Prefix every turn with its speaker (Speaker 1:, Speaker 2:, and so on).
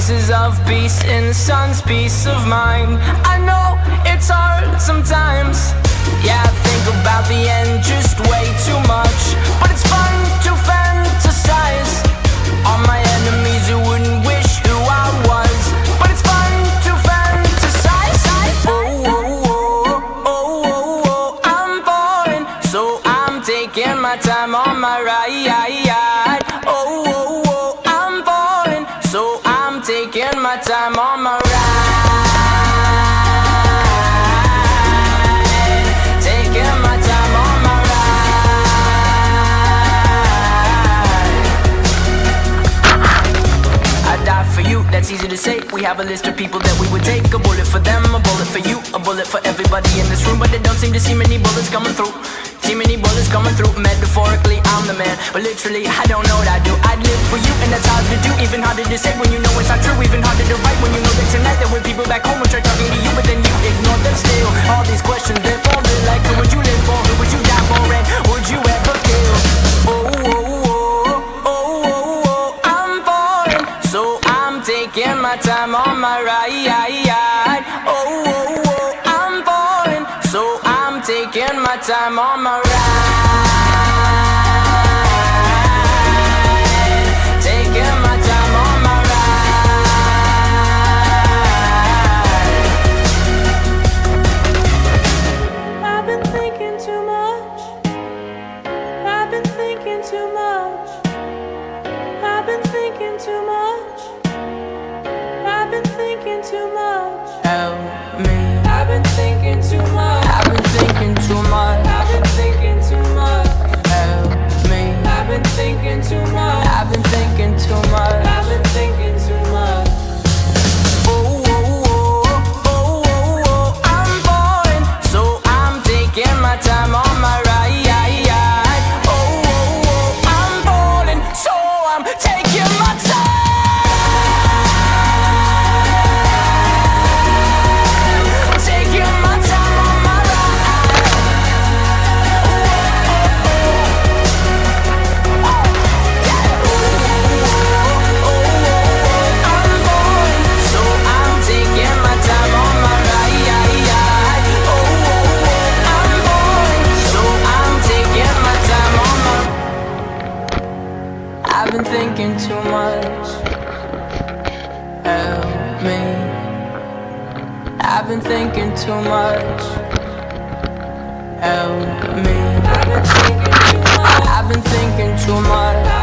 Speaker 1: pieces of peace in the sun's peace of mind. I know it's hard sometimes. Yeah, I think about the end just way too much, but it's fun to fantasize on my enemies who wouldn't wish who I was. But it's fun to fantasize. Oh, oh, oh, oh, oh, oh, I'm falling, so I'm taking my time on my ride. Oh, oh, oh, I'm falling, so I'm taking my time on my ride. Taking my time on my ride. I die for you, that's easy to say. We have a list of people that we would take. A bullet for them, a bullet for you, a bullet for everybody in this room. But they don't seem to see many bullets coming through. See many bullets coming through. Metaphorically, I'm the man, but literally, I don't know what I do. I'd live for you, and that's hard to do. Even harder to say when you know it's not true. Even harder to write when you know that tonight there were people back home who tried talking to you, but then you ignore them still. All these questions, they're falling like, who would you live for? Who would you die for? And would you ever kill? Oh, oh, oh, oh, oh, oh, I'm falling, so I'm taking my time on my ride. Oh, oh, oh, I'm falling, so I'm taking my time on my ride. Taking my time on my ride.
Speaker 2: I've been thinking too much. I've been thinking too much. I've been thinking too much. I've been thinking too much.
Speaker 1: Help me.
Speaker 2: I've been thinking too much.
Speaker 1: I've been thinking too much.
Speaker 2: I've been thinking too much.
Speaker 1: Help me.
Speaker 2: I've been thinking too much.
Speaker 1: I've been thinking too much.
Speaker 2: I've been thinking too much.
Speaker 1: Oh, oh, oh, oh, oh, oh, I'm falling, so I'm taking my time on my ride. Oh, oh, oh, I'm falling, so I'm taking my time. Taking my time on my ride. I'm falling, so I'm taking my time on my ride. Oh, I'm falling, so I'm taking my time on my. I've been thinking too much. Help me. I've been thinking too much. Help me.
Speaker 2: I've been thinking too much.
Speaker 1: I've been thinking too much.